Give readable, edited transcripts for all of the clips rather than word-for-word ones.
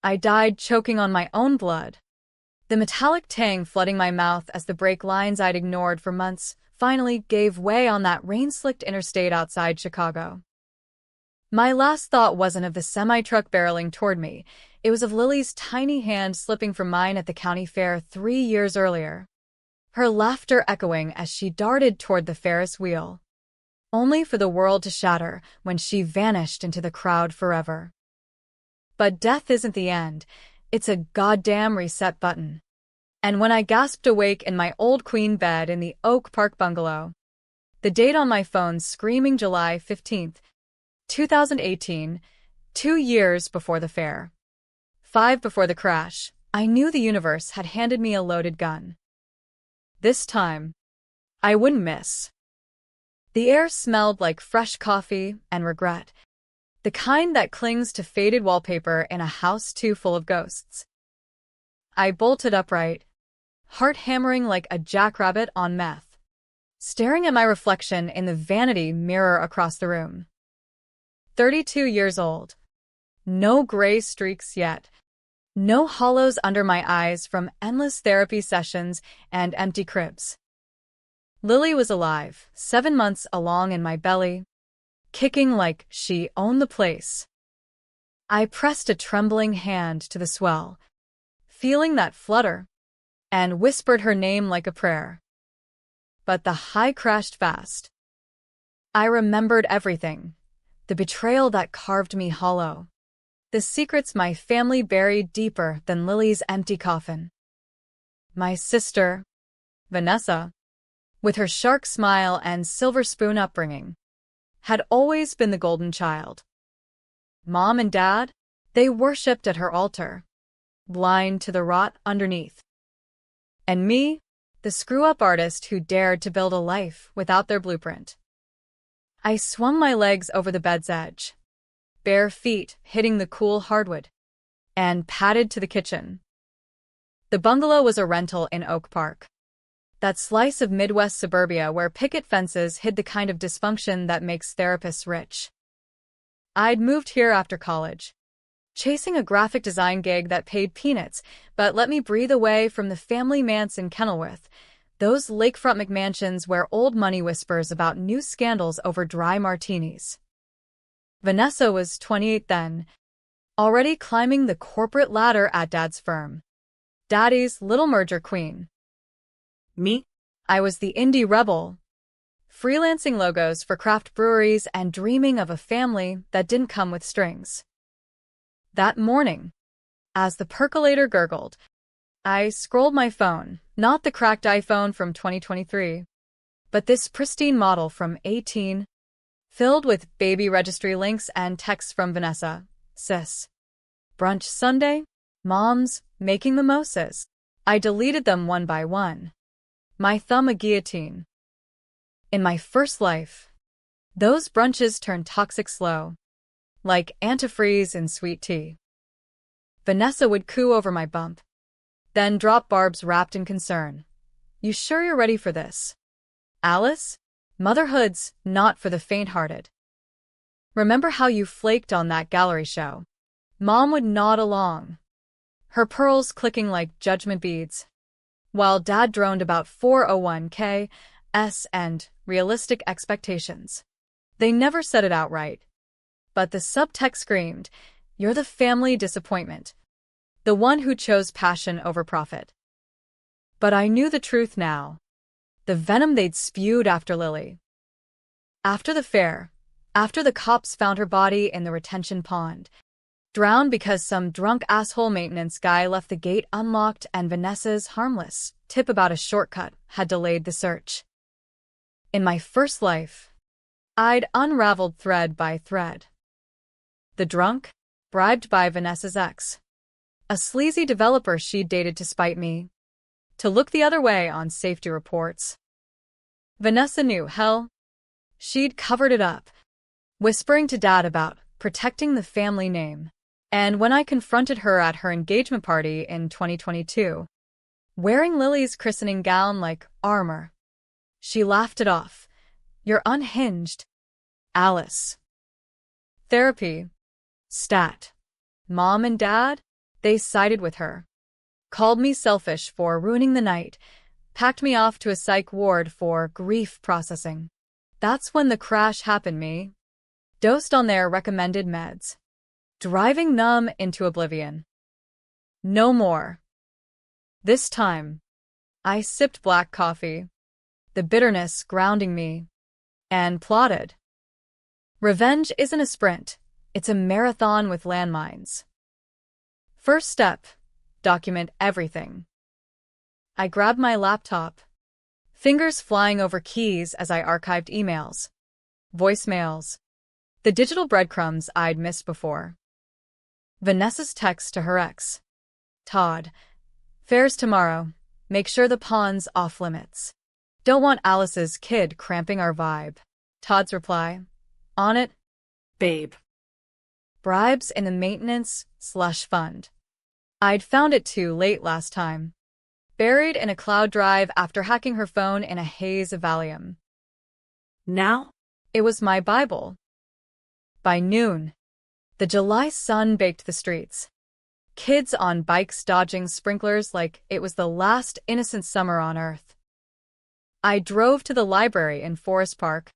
I died choking on my own blood. The metallic tang flooding my mouth as the brake lines I'd ignored for months finally gave way on that rain-slicked interstate outside Chicago. My last thought wasn't of the semi-truck barreling toward me. It was of Lily's tiny hand slipping from mine at the county fair 3 years earlier. Her laughter echoing as she darted toward the Ferris wheel, only for the world to shatter when she vanished into the crowd forever. But death isn't the end. It's a goddamn reset button. And when I gasped awake in my old queen bed in the Oak Park bungalow, the date on my phone screaming July 15th, 2018, 2 years before the fair, 5 before the crash, I knew the universe had handed me a loaded gun. This time, I wouldn't miss. The air smelled like fresh coffee and regret, the kind that clings to faded wallpaper in a house too full of ghosts. I bolted upright, heart hammering like a jackrabbit on meth, staring at my reflection in the vanity mirror across the room. 32 years old. No gray streaks yet. No hollows under my eyes from endless therapy sessions and empty cribs. Lily was alive, 7 months along in my belly, kicking like she owned the place. I pressed a trembling hand to the swell, feeling that flutter, and whispered her name like a prayer. But the high crashed fast. I remembered everything. The betrayal that carved me hollow. The secrets my family buried deeper than Lily's empty coffin. My sister, Vanessa, with her shark smile and silver spoon upbringing, had always been the golden child. Mom and Dad, they worshipped at her altar, blind to the rot underneath. And me, the screw-up artist who dared to build a life without their blueprint. I swung my legs over the bed's edge, bare feet hitting the cool hardwood, and padded to the kitchen. The bungalow was a rental in Oak Park, that slice of Midwest suburbia where picket fences hid the kind of dysfunction that makes therapists rich. I'd moved here after college, chasing a graphic design gig that paid peanuts but let me breathe away from the family manse in Kenilworth, those lakefront McMansions where old money whispers about new scandals over dry martinis. Vanessa was 28 then, already climbing the corporate ladder at Dad's firm. Daddy's little merger queen. Me? I was the indie rebel, freelancing logos for craft breweries and dreaming of a family that didn't come with strings. That morning, as the percolator gurgled, I scrolled my phone, not the cracked iPhone from 2023, but this pristine model from 18, filled with baby registry links and texts from Vanessa. Sis. Brunch Sunday? Mom's making mimosas. I deleted them one by one. My thumb a guillotine. In my first life, those brunches turned toxic slow, like antifreeze in sweet tea. Vanessa would coo over my bump, then drop barbs wrapped in concern. You sure you're ready for this, Alice? Motherhood's not for the faint-hearted. Remember how you flaked on that gallery show? Mom would nod along, her pearls clicking like judgment beads, while Dad droned about 401(k)s and realistic expectations. They never said it outright, but the subtext screamed, "You're the family disappointment, the one who chose passion over profit." But I knew the truth now. The venom they'd spewed after Lily. After the fair, after the cops found her body in the retention pond, drowned because some drunk asshole maintenance guy left the gate unlocked and Vanessa's harmless tip about a shortcut had delayed the search. In my first life, I'd unraveled thread by thread. The drunk, bribed by Vanessa's ex, a sleazy developer she'd dated to spite me, to look the other way on safety reports. Vanessa knew, hell, she'd covered it up, whispering to Dad about protecting the family name. And when I confronted her at her engagement party in 2022, wearing Lily's christening gown like armor, she laughed it off. You're unhinged, Alice. Therapy. Stat. Mom and Dad? They sided with her, called me selfish for ruining the night, packed me off to a psych ward for grief processing. That's when the crash happened me. Dosed on their recommended meds. Driving numb into oblivion. No more. This time, I sipped black coffee, the bitterness grounding me, and plotted. Revenge isn't a sprint, it's a marathon with landmines. First step, document everything. I grabbed my laptop, fingers flying over keys as I archived emails, voicemails, the digital breadcrumbs I'd missed before. Vanessa's text to her ex. Todd, fair's tomorrow. Make sure the pond's off limits. Don't want Alice's kid cramping our vibe. Todd's reply. On it, babe. Bribes in the maintenance slush fund. I'd found it too late last time. Buried in a cloud drive after hacking her phone in a haze of Valium. Now? It was my Bible. By noon, the July sun baked the streets. Kids on bikes dodging sprinklers like it was the last innocent summer on Earth. I drove to the library in Forest Park,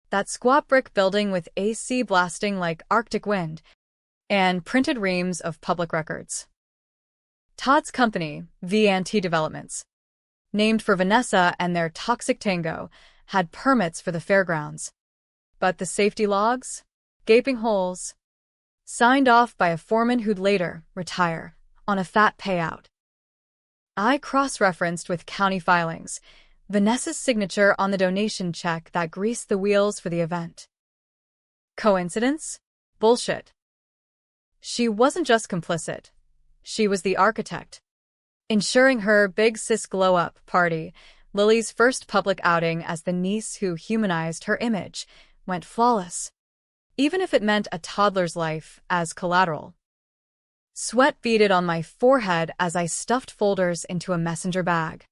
that squat brick building with AC blasting like Arctic wind, and printed reams of public records. Todd's company, V&T Developments, named for Vanessa and their toxic tango, had permits for the fairgrounds. But the safety logs? Gaping holes. Signed off by a foreman who'd later retire on a fat payout. I cross-referenced with county filings, Vanessa's signature on the donation check that greased the wheels for the event. Coincidence? Bullshit. She wasn't just complicit. She was the architect. Ensuring her big sis glow-up party, Lily's first public outing as the niece who humanized her image, went flawless. Even if it meant a toddler's life as collateral. Sweat beaded on my forehead as I stuffed folders into a messenger bag.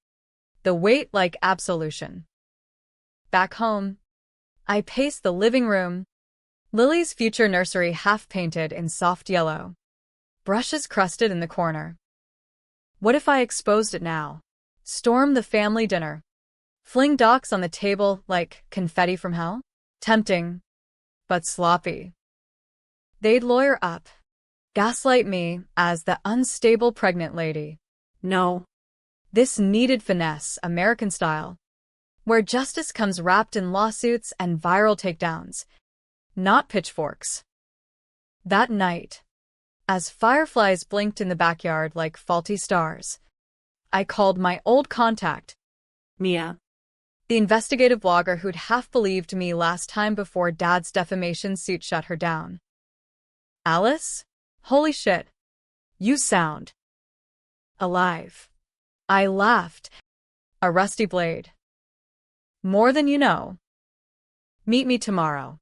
The weight like absolution. Back home, I paced the living room. Lily's future nursery half-painted in soft yellow. Brushes crusted in the corner. What if I exposed it now? Storm the family dinner. Fling docs on the table like confetti from hell? Tempting. But sloppy. They'd lawyer up, gaslight me as the unstable pregnant lady. No. This needed finesse, American style, where justice comes wrapped in lawsuits and viral takedowns, not pitchforks. That night, as fireflies blinked in the backyard like faulty stars, I called my old contact, Mia. The investigative blogger who'd half believed me last time before Dad's defamation suit shut her down. Alice? Holy shit. You sound alive. I laughed. A rusty blade. More than you know. Meet me tomorrow.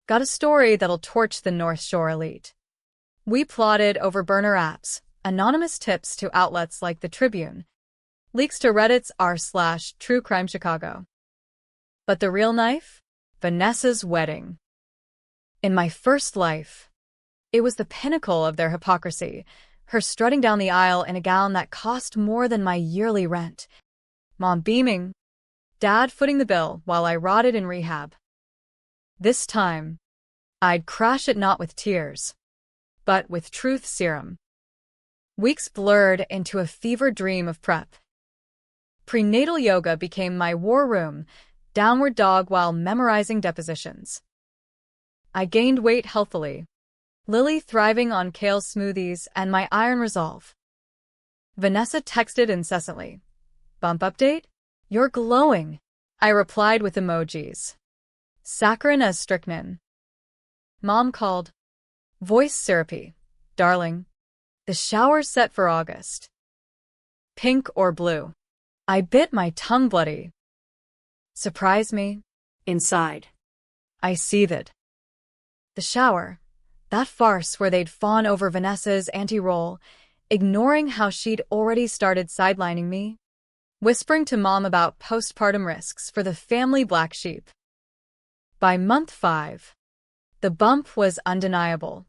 Got a story that'll torch the North Shore elite. We plotted over burner apps, anonymous tips to outlets like the Tribune, leaks to Reddit's r/True Crime Chicago. But the real knife? Vanessa's wedding. In my first life, it was the pinnacle of their hypocrisy, her strutting down the aisle in a gown that cost more than my yearly rent. Mom beaming, Dad footing the bill while I rotted in rehab. This time, I'd crash it not with tears, but with truth serum. Weeks blurred into a fevered dream of prep. Prenatal yoga became my war room, downward dog while memorizing depositions. I gained weight healthily, Lily thriving on kale smoothies and my iron resolve. Vanessa texted incessantly. Bump update? You're glowing. I replied with emojis. Saccharine as strychnine. Mom called. Voice syrupy. Darling. The shower's set for August. Pink or blue? I bit my tongue bloody. Surprise me. Inside. I seethed. The shower. That farce where they'd fawn over Vanessa's anti-role, ignoring how she'd already started sidelining me. Whispering to Mom about postpartum risks for the family black sheep. By month 5, the bump was undeniable.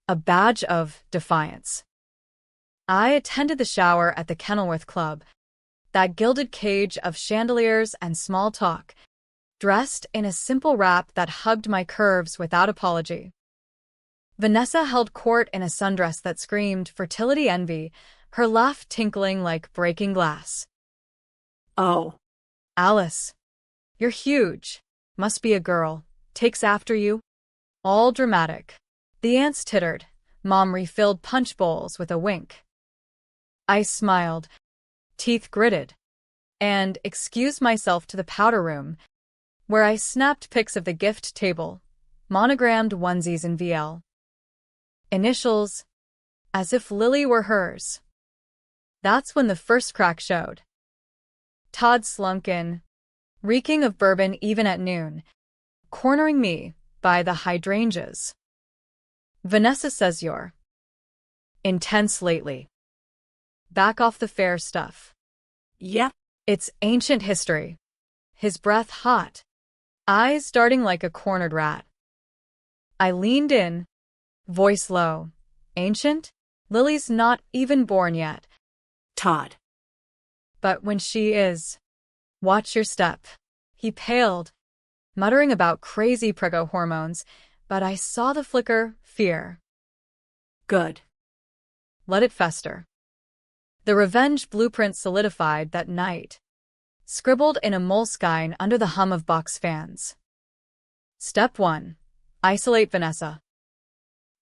A badge of defiance. I attended the shower at the Kenilworth Club, that gilded cage of chandeliers and small talk, dressed in a simple wrap that hugged my curves without apology. Vanessa held court in a sundress that screamed fertility envy, her laugh tinkling like breaking glass. Oh, Alice, you're huge. Must be a girl. Takes after you. All dramatic. The aunts tittered. Mom refilled punch bowls with a wink. I smiled, teeth gritted, and excused myself to the powder room, where I snapped pics of the gift table, monogrammed onesies in VL. Initials, as if Lily were hers. That's when the first crack showed. Todd slunk in, reeking of bourbon even at noon, cornering me by the hydrangeas. Vanessa says you're intense lately. Back off the fair stuff. yep. It's ancient history. His breath hot, eyes darting like a cornered rat. I leaned in, voice low. Ancient? Lily's not even born yet. Todd. But when she is, watch your step. He paled, muttering about crazy prego hormones, but I saw the flicker, fear. Good. Let it fester. The revenge blueprint solidified that night, scribbled in a moleskine under the hum of box fans. Step 1. Isolate Vanessa.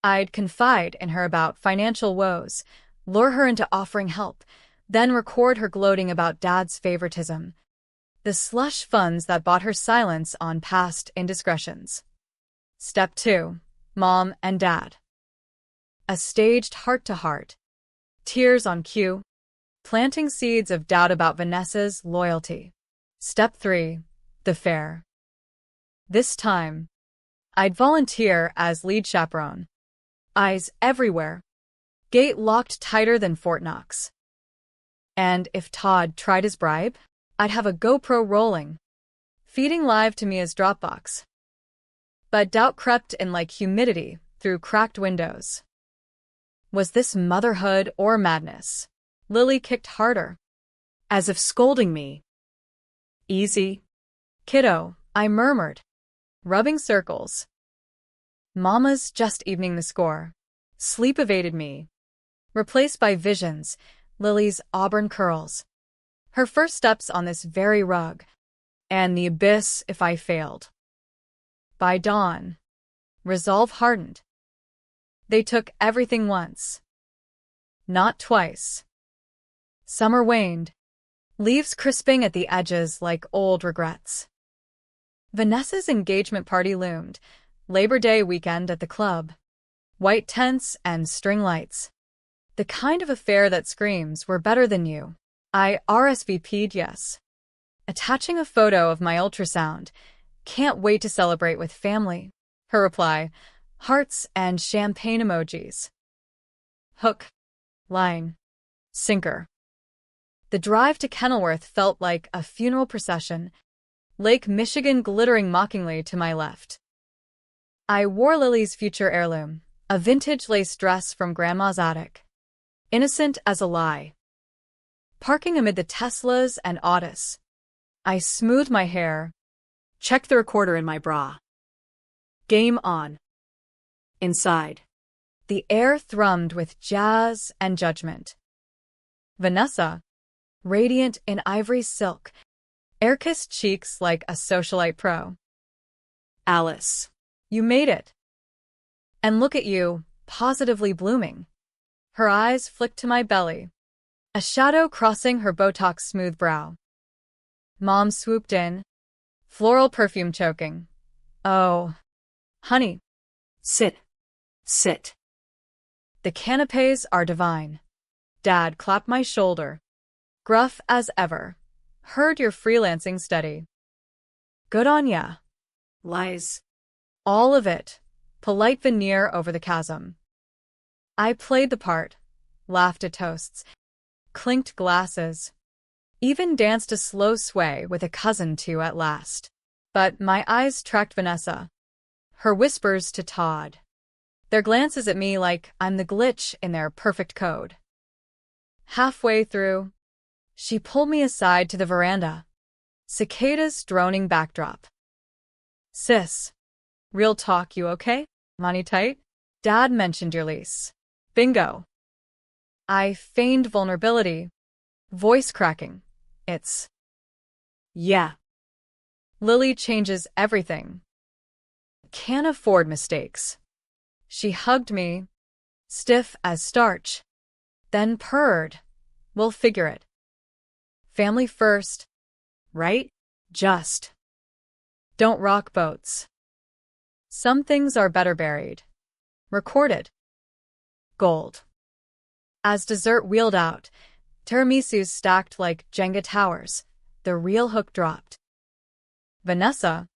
I'd confide in her about financial woes, lure her into offering help, then record her gloating about Dad's favoritism, the slush funds that bought her silence on past indiscretions. Step 2. Mom and Dad. A staged heart-to-heart. Tears on cue, planting seeds of doubt about Vanessa's loyalty. Step 3. The fair. This time, I'd volunteer as lead chaperone. Eyes everywhere. Gate locked tighter than Fort Knox. And if Todd tried his bribe, I'd have a GoPro rolling, feeding live to Mia's Dropbox. But doubt crept in like humidity through cracked windows. Was this motherhood or madness? Lily kicked harder, as if scolding me. Easy, kiddo, I murmured, rubbing circles. Mama's just evening the score. Sleep evaded me, replaced by visions, Lily's auburn curls, her first steps on this very rug, and the abyss if I failed. By dawn, resolve hardened. They took everything once, not twice. Summer waned, leaves crisping at the edges like old regrets. Vanessa's engagement party loomed, Labor Day weekend at the club. White tents and string lights. The kind of affair that screams, "We're better than you." I RSVP'd yes, attaching a photo of my ultrasound. Can't wait to celebrate with family. Her reply, hearts and champagne emojis. Hook, line, sinker. The drive to Kenilworth felt like a funeral procession, Lake Michigan glittering mockingly to my left. I wore Lily's future heirloom, a vintage lace dress from Grandma's attic. Innocent as a lie. Parking amid the Teslas and Autos, I smoothed my hair, Check the recorder in my bra. game on. Inside. The air thrummed with jazz and judgment. Vanessa, radiant in ivory silk, air-kissed cheeks like a socialite pro. Alice. You made it. And look at you, positively blooming. Her eyes flicked to my belly, a shadow crossing her Botox-smooth brow. Mom swooped in, floral perfume choking. Oh, honey. Sit. Sit. The canapes are divine. Dad clapped my shoulder, gruff as ever. Heard you're freelancing steady. Good on ya. Lies. All of it. Polite veneer over the chasm. I played the part, laughed at toasts, clinked glasses, even danced a slow sway with a cousin too at last. But my eyes tracked Vanessa, her whispers to Todd, their glances at me like I'm the glitch in their perfect code. Halfway through, she pulled me aside to the veranda. Cicadas droning backdrop. Sis. Real talk, you okay? Money tight? Dad mentioned your lease. Bingo. I feigned vulnerability. Voice cracking. It's. Yeah. Lily changes everything. Can't afford mistakes. She hugged me, stiff as starch, then purred. We'll figure it. Family first, right? Just. Don't rock boats. Some things are better buried. Recorded. Gold. As dessert wheeled out, tiramisus stacked like Jenga towers, the real hook dropped. Vanessa,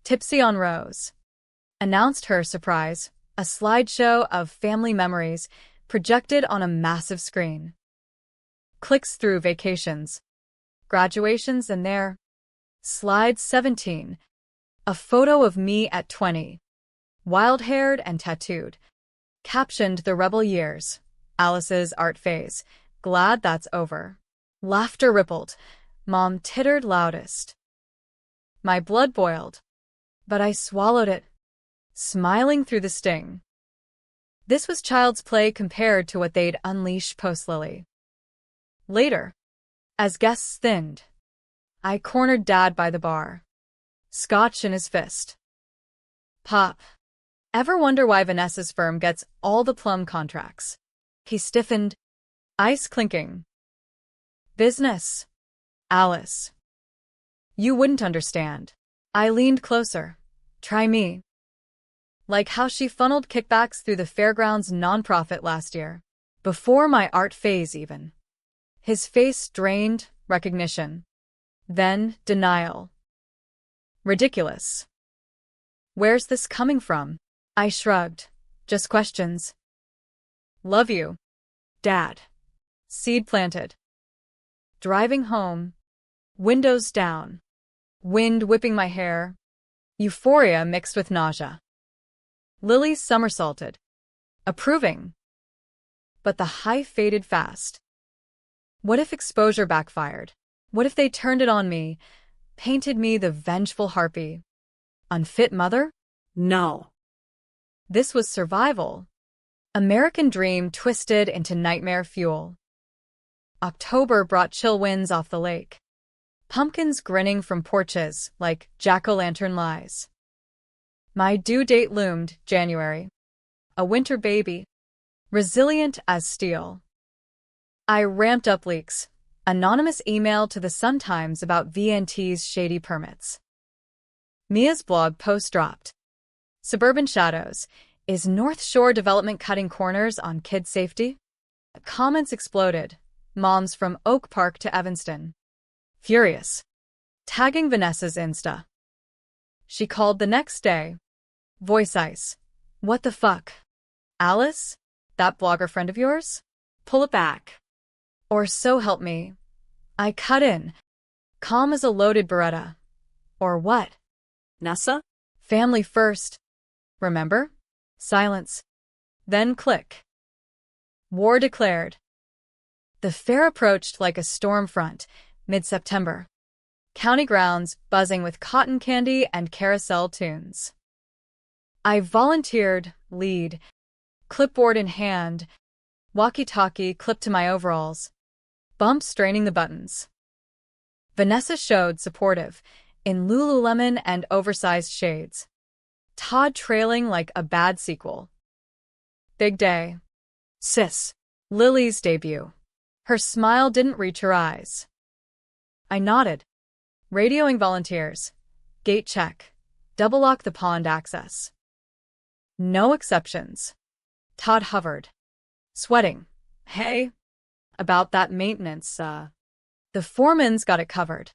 tipsy on rose, announced her surprise, a slideshow of family memories projected on a massive screen. Clicks through vacations, graduations, and there. Slide 17. A photo of me at 20. Wild-haired and tattooed. Captioned the rebel years. Alice's art phase. Glad that's over. Laughter rippled. Mom tittered loudest. My blood boiled. But I swallowed it, smiling through the sting. This was child's play compared to what they'd unleash post-Lily. Later, as guests thinned, I cornered Dad by the bar, scotch in his fist. Pop, ever wonder why Vanessa's firm gets all the plum contracts? He stiffened, ice clinking. Business, Alice. You wouldn't understand. I leaned closer. Try me. Like how she funneled kickbacks through the fairgrounds nonprofit last year. Before my art phase even. His face drained recognition. Then denial. Ridiculous. Where's this coming from? I shrugged. Just questions. Love you, Dad. Seed planted. Driving home. Windows down. Wind whipping my hair. Euphoria mixed with nausea. Lily somersaulted. Approving. But the high faded fast. What if exposure backfired? What if they turned it on me, painted me the vengeful harpy? Unfit mother? No. This was survival. American dream twisted into nightmare fuel. October brought chill winds off the lake. Pumpkins grinning from porches like jack-o'-lantern lies. My due date loomed, January. A winter baby. Resilient as steel. I ramped up leaks. Anonymous email to the Sun-Times about VNT's shady permits. Mia's blog post dropped. Suburban Shadows. Is North Shore development cutting corners on kid safety? Comments exploded. Moms from Oak Park to Evanston. Furious. Tagging Vanessa's Insta. She called the next day. Voice ice. What the fuck? Alice? That blogger friend of yours? Pull it back. Or so help me. I cut in. Calm as a loaded Beretta. Or what? Nessa? Family first. Remember? Silence. Then click. War declared. The fair approached like a storm front, mid-September. County grounds buzzing with cotton candy and carousel tunes. I volunteered, lead, clipboard in hand, walkie-talkie clipped to my overalls, bump straining the buttons. Vanessa showed supportive, in Lululemon and oversized shades. Todd trailing like a bad sequel. Big day. Sis. Lily's debut. Her smile didn't reach her eyes. I nodded. Radioing volunteers. Gate check. Double lock the pond access. No exceptions. Todd hovered. Sweating. Hey. About that maintenance, The foreman's got it covered.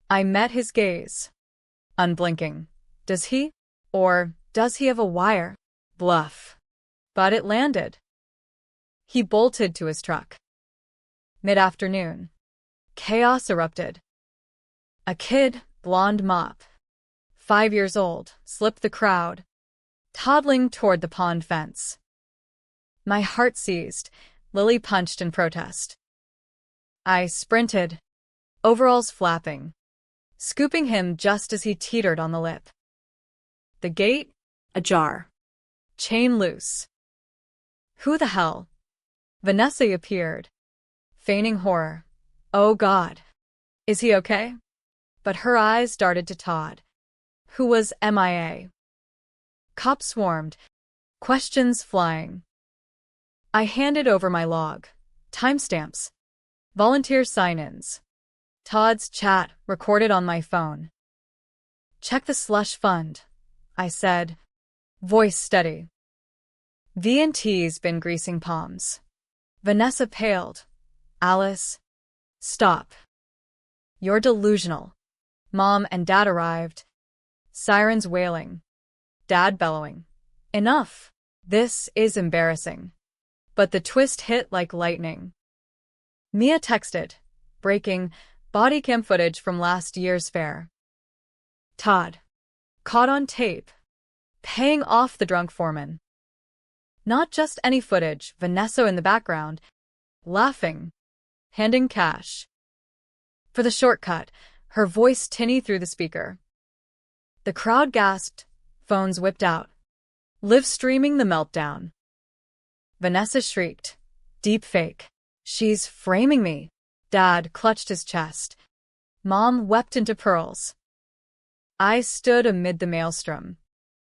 I met his gaze. Unblinking. Does he? Or does he have a wire? Bluff. But it landed. He bolted to his truck. Mid-afternoon. Chaos erupted. A kid, blonde mop, 5 years old, slipped the crowd, toddling toward the pond fence. My heart seized. Lily punched in protest. I sprinted, overalls flapping, scooping him just as he teetered on the lip. The gate, Ajar. chain loose. Who the hell? Vanessa appeared, feigning horror. Oh God. Is he okay? But her eyes darted to Todd, who was MIA. Cops swarmed, questions flying. I handed over my log, timestamps, volunteer sign-ins. Todd's chat recorded on my phone. Check the slush fund, I said, voice steady. V&T's been greasing palms. Vanessa paled. Alice, stop. You're delusional. Mom and Dad arrived. Sirens wailing. Dad bellowing. Enough. This is embarrassing. But the twist hit like lightning. Mia texted, breaking body cam footage from last year's fair. Todd, caught on tape, paying off the drunk foreman. Not just any footage, Vanessa in the background, laughing, handing cash. For the shortcut, her voice tinny through the speaker. The crowd gasped, phones whipped out, live streaming the meltdown. Vanessa shrieked, deep fake. She's framing me. Dad clutched his chest. Mom wept into pearls. I stood amid the maelstrom,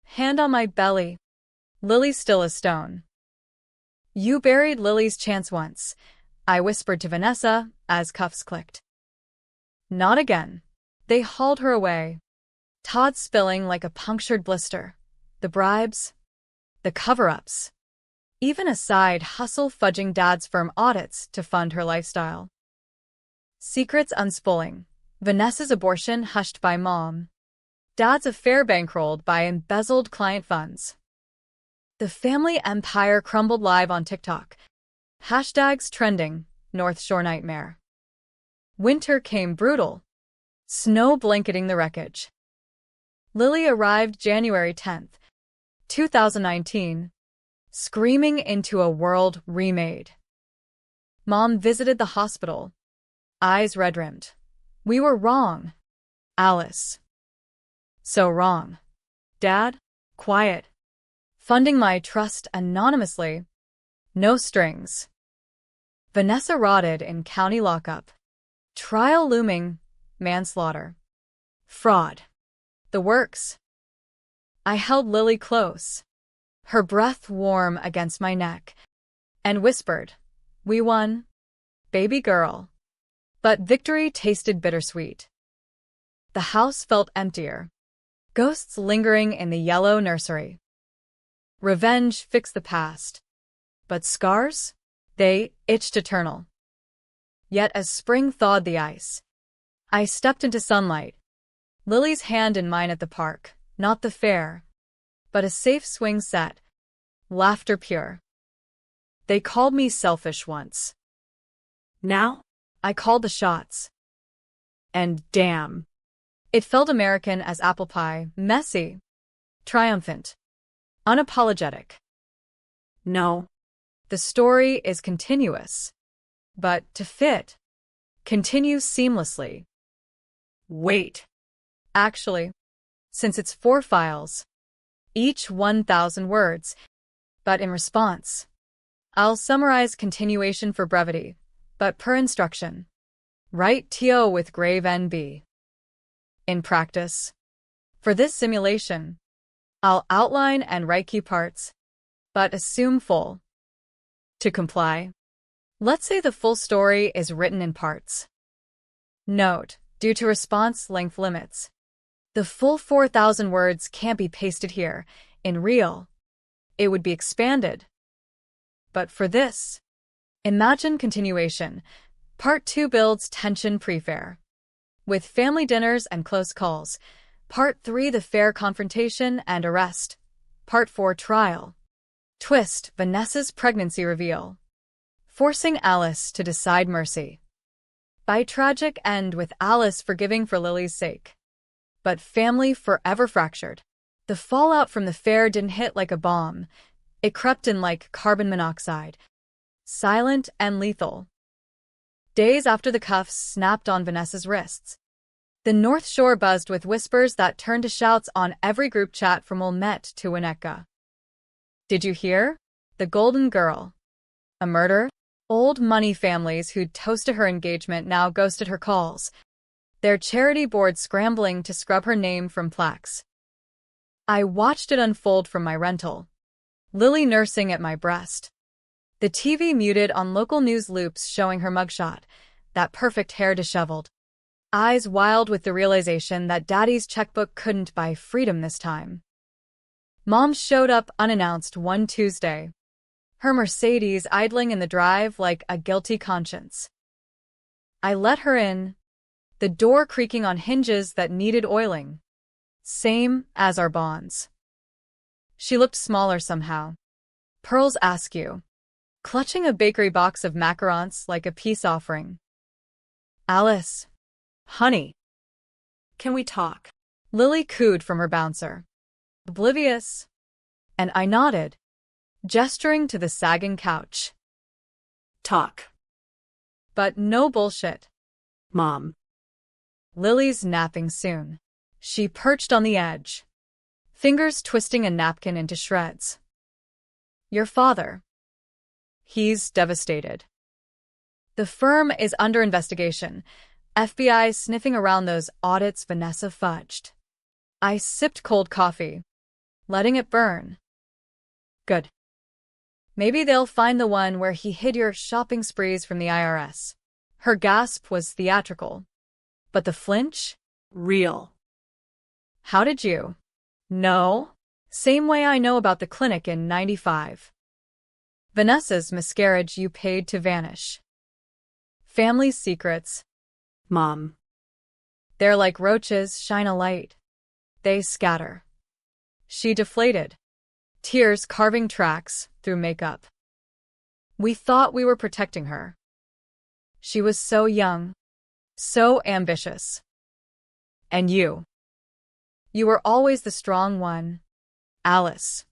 hand on my belly, Lily still a stone. You buried Lily's chance once, I whispered to Vanessa as cuffs clicked. Not again. They hauled her away, Todd spilling like a punctured blister. The bribes, the cover-ups, even a side hustle fudging Dad's firm audits to fund her lifestyle. Secrets unspooling. Vanessa's abortion hushed by Mom. Dad's affair bankrolled by embezzled client funds. The family empire crumbled live on TikTok. Hashtags trending, North Shore nightmare. Winter came brutal, snow blanketing the wreckage. Lily arrived January 10th, 2019, screaming into a world remade. Mom visited the hospital, eyes red-rimmed. We were wrong, Alice. So wrong. Dad, quiet. Funding my trust anonymously. No strings. Vanessa rotted in county lockup. Trial looming. Manslaughter. Fraud. The works. I held Lily close, her breath warm against my neck, and whispered, we won, baby girl. But victory tasted bittersweet. The house felt emptier, ghosts lingering in the yellow nursery. Revenge fixed the past, but scars? They itched eternal. Yet as spring thawed the ice, I stepped into sunlight, Lily's hand in mine at the park, not the fair, but a safe swing set, laughter pure. They called me selfish once. Now? I called the shots. And damn, it felt American as apple pie, messy, triumphant, unapologetic. No. The story is continuous, but to fit, continues seamlessly. Wait. Actually, since it's 4 files, each 1,000 words, but in response, I'll summarize continuation for brevity, but per instruction. Write TO with grave NB. In practice, for this simulation, I'll outline and write key parts, but assume full. To comply, let's say the full story is written in parts. Note, due to response length limits, the full 4,000 words can't be pasted here. In real, it would be expanded. But for this, imagine continuation. Part 2 builds tension pre-fair, with family dinners and close calls. Part 3 the fair confrontation and arrest. Part 4 trial. Twist Vanessa's pregnancy reveal, forcing Alice to decide mercy. By tragic end with Alice forgiving for Lily's sake. But family forever fractured. The fallout from the fair didn't hit like a bomb. It crept in like carbon monoxide. Silent and lethal. days after the cuffs snapped on Vanessa's wrists. The North Shore buzzed with whispers that turned to shouts on every group chat from Wilmette to Winnetka. Did you hear? The Golden Girl. A murder? Old money families who'd toasted her engagement now ghosted her calls, their charity board scrambling to scrub her name from plaques. I watched it unfold from my rental, Lily nursing at my breast. The TV muted on local news loops showing her mugshot, that perfect hair disheveled. Eyes wild with the realization that Daddy's checkbook couldn't buy freedom this time. Mom showed up unannounced one Tuesday, her Mercedes idling in the drive like a guilty conscience. I let her in, the door creaking on hinges that needed oiling. Same as our bonds. She looked smaller somehow. Pearls askew, clutching a bakery box of macarons like a peace offering. Alice. Honey. Can we talk? Lily cooed from her bouncer. Oblivious. And I nodded, gesturing to the sagging couch. Talk. But no bullshit. Mom. Lily's napping soon. She perched on the edge, fingers twisting a napkin into shreds. Your father. He's devastated. The firm is under investigation. FBI sniffing around those audits Vanessa fudged. I sipped cold coffee, letting it burn. Good. Maybe they'll find the one where he hid your shopping sprees from the IRS. Her gasp was theatrical. But the flinch? Real. How did you know? Same way I know about the clinic in '95. Vanessa's miscarriage you paid to vanish. Family secrets. Mom. They're like roaches, shine a light. They scatter. She deflated, tears carving tracks through makeup. We thought we were protecting her. She was so young, so ambitious. And you. You were always the strong one, Alice.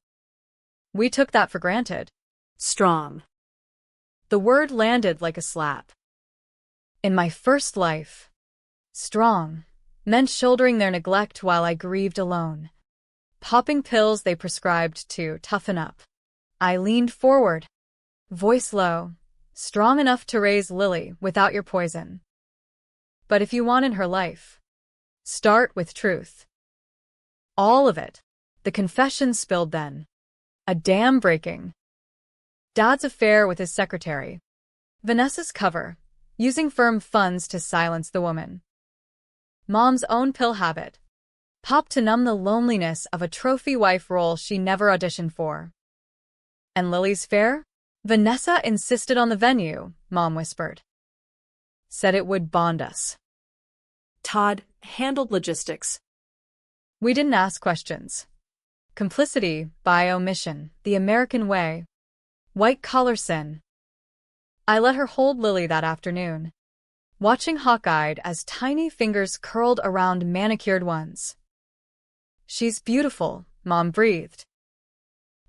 We took that for granted. Strong. The word landed like a slap. In my first life, strong meant shouldering their neglect while I grieved alone, popping pills they prescribed to toughen up. I leaned forward, voice low, strong enough to raise Lily without your poison. But if you want in her life, start with truth. All of it. The confession spilled then. A dam breaking. Dad's affair with his secretary. Vanessa's cover, using firm funds to silence the woman. Mom's own pill habit. Pop to numb the loneliness of a trophy wife role she never auditioned for. And Lily's fare? Vanessa insisted on the venue, Mom whispered. Said it would bond us. Todd handled logistics. We didn't ask questions. Complicity by omission, the American way. White-collar sin. I let her hold Lily that afternoon, watching hawk-eyed as tiny fingers curled around manicured ones. She's beautiful, Mom breathed.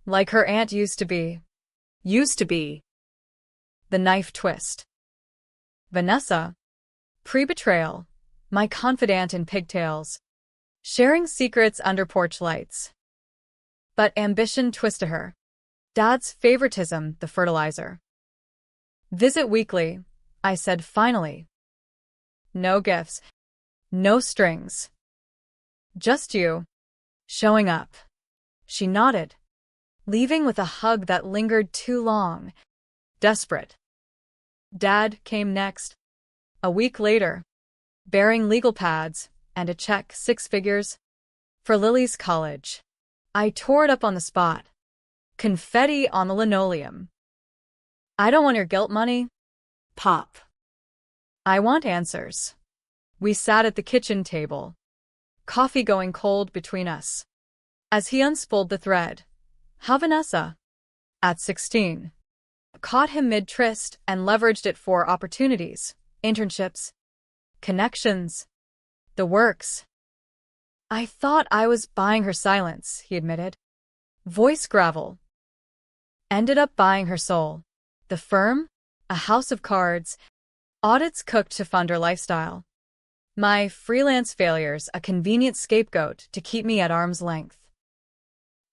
Like her aunt used to be. Used to be. The knife twist. Vanessa. Pre-betrayal. My confidant in pigtails. Sharing secrets under porch lights. But ambition twisted her. Dad's favoritism, the fertilizer. Visit weekly, I said finally. No gifts. No strings. Just you. Showing up. She nodded, leaving with a hug that lingered too long. Desperate. Dad came next. A week later, bearing legal pads and a check 6 figures for Lily's college. I tore it up on the spot. Confetti on the linoleum. I don't want your guilt money. Pop. I want answers. We sat at the kitchen table, coffee going cold between us. As he unspooled the thread, how Vanessa, at 16, caught him mid-tryst and leveraged it for opportunities, internships, connections, the works. I thought I was buying her silence, he admitted. Voice gravel. Ended up buying her soul. The firm? A house of cards. Audits cooked to fund her lifestyle. My freelance failures a convenient scapegoat to keep me at arm's length.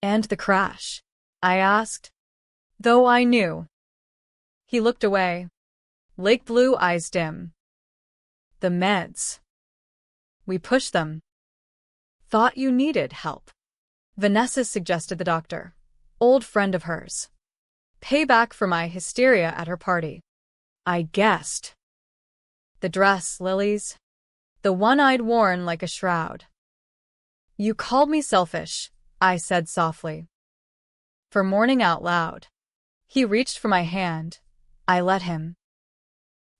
And the crash? I asked, though I knew. He looked away. Lake blue eyes dim. The meds. We pushed them. Thought you needed help. Vanessa suggested the doctor. Old friend of hers. Payback for my hysteria at her party. I guessed. The dress, Lily's. The one I'd worn like a shroud. You called me selfish, I said softly. For mourning out loud. He reached for my hand. I let him.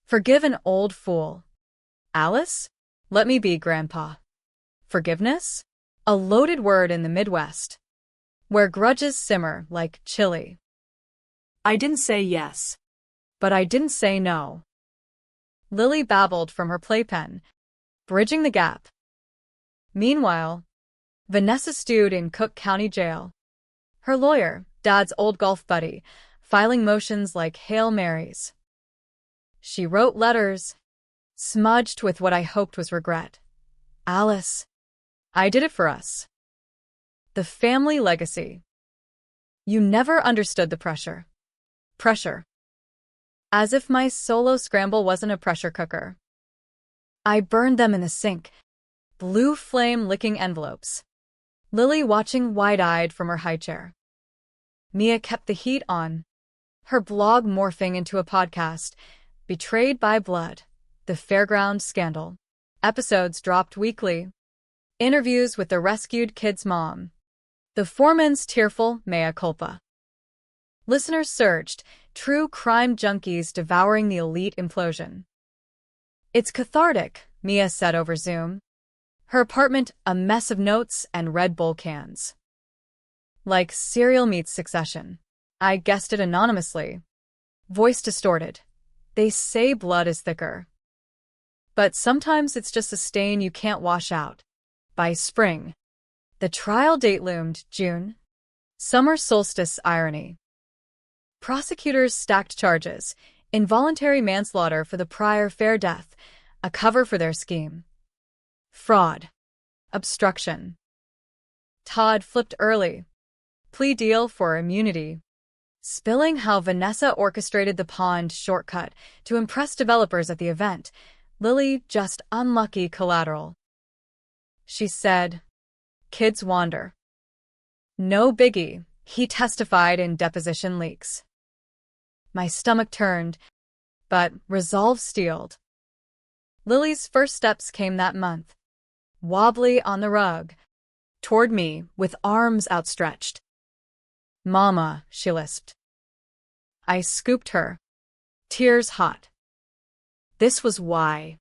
Forgive an old fool. Alice? Let me be, Grandpa. Forgiveness? A loaded word in the Midwest, where grudges simmer like chili. I didn't say yes. But I didn't say no. Lily babbled from her playpen, bridging the gap. Meanwhile, Vanessa stewed in Cook County Jail. Her lawyer, Dad's old golf buddy, filing motions like Hail Marys. She wrote letters, smudged with what I hoped was regret. Alice, I did it for us. The family legacy. You never understood the pressure. Pressure. As if my solo scramble wasn't a pressure cooker. I burned them in the sink. Blue flame licking envelopes. Lily watching wide-eyed from her high chair. Mia kept the heat on. Her blog morphing into a podcast. Betrayed by Blood. The Fairground Scandal. Episodes dropped weekly. Interviews with the rescued kid's mom. The foreman's tearful mea culpa. Listeners surged, true crime junkies devouring the elite implosion. It's cathartic, Mia said over Zoom. Her apartment a mess of notes and Red Bull cans. Like cereal meets Succession. I guessed it anonymously. Voice distorted. They say blood is thicker. But sometimes it's just a stain you can't wash out. By spring. The trial date loomed, June. Summer solstice irony. Prosecutors stacked charges. Involuntary manslaughter for the prior fair death. A cover for their scheme. Fraud. Obstruction. Todd flipped early. Plea deal for immunity. Spilling how Vanessa orchestrated the pond shortcut to impress developers at the event. Lily just unlucky collateral. She said, kids wander. No biggie, he testified in deposition leaks. My stomach turned, but resolve steeled. Lily's first steps came that month. Wobbly on the rug. Toward me, with arms outstretched. Mama, she lisped. I scooped her. Tears hot. This was why.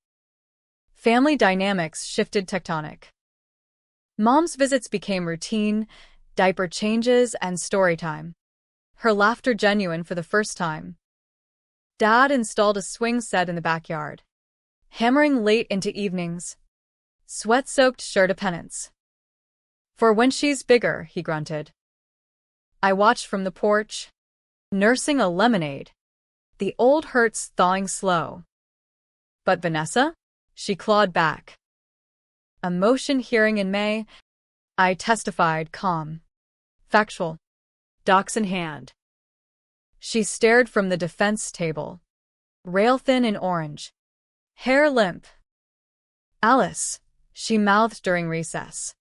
Family dynamics shifted tectonic. Mom's visits became routine, diaper changes, and story time. Her laughter genuine for the first time. Dad installed a swing set in the backyard. Hammering late into evenings. Sweat-soaked shirt of penance. For when she's bigger, he grunted. I watched from the porch, nursing a lemonade. The old hurts thawing slow. But Vanessa? She clawed back. A motion hearing in May. I testified, calm. Factual. Docs in hand. She stared from the defense table. Rail-thin in orange. Hair limp. Alice, she mouthed during recess.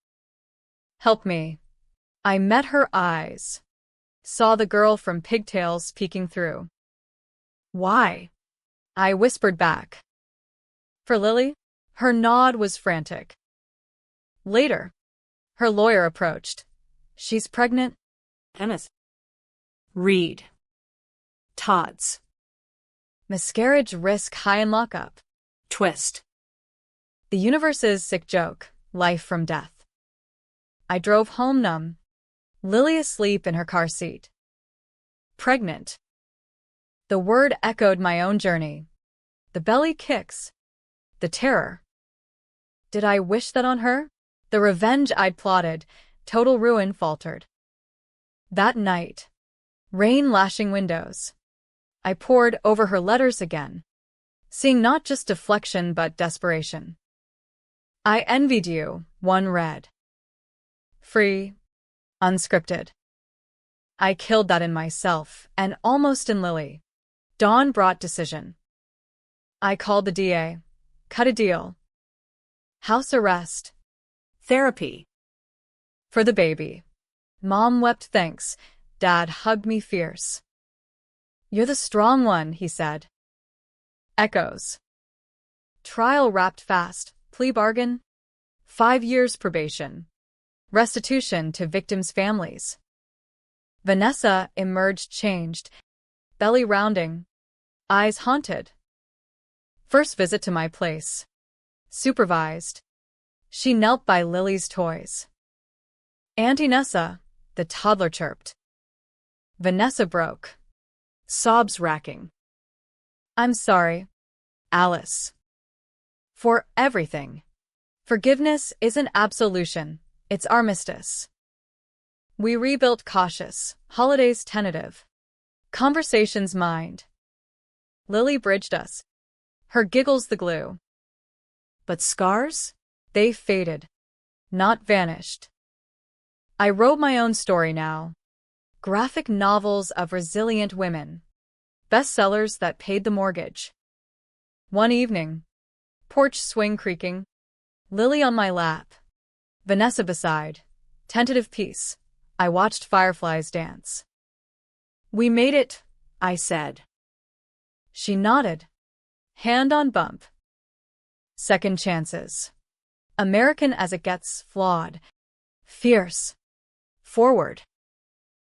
Help me. I met her eyes. Saw the girl from pigtails peeking through. Why? I whispered back. For Lily? Her nod was frantic. Later, her lawyer approached. She's pregnant. Ennis. Read. Todd's. Miscarriage risk high in lockup. Twist. The universe's sick joke, life from death. I drove home numb. Lily asleep in her car seat. Pregnant. The word echoed my own journey. The belly kicks. The terror. Did I wish that on her? The revenge I'd plotted, total ruin faltered. That night, rain lashing windows. I pored over her letters again. seeing not just deflection but desperation. I envied you, one read. Free, unscripted. I killed that in myself, and almost in Lily. Dawn brought decision. I called the DA. Cut a deal. House arrest. Therapy. For the baby. Mom wept thanks. Dad hugged me fierce. You're the strong one, he said. Echoes. Trial wrapped fast. Plea bargain. 5 years probation. Restitution to victims' families. Vanessa emerged changed. Belly rounding. Eyes haunted. First visit to my place. Supervised. She knelt by Lily's toys. Auntie Nessa, the toddler chirped. Vanessa broke. Sobs racking. I'm sorry, Alice. For everything. Forgiveness isn't absolution, it's armistice. We rebuilt cautious, holidays tentative. Conversations mined. Lily bridged us. Her giggles the glue. But scars? They faded. Not vanished. I wrote my own story now. Graphic novels of resilient women. Bestsellers that paid the mortgage. One evening. Porch swing creaking. Lily on my lap. Vanessa beside. Tentative peace. I watched fireflies dance. We made it, I said. She nodded. Hand on bump. Second chances. American as it gets, flawed. Fierce. Forward.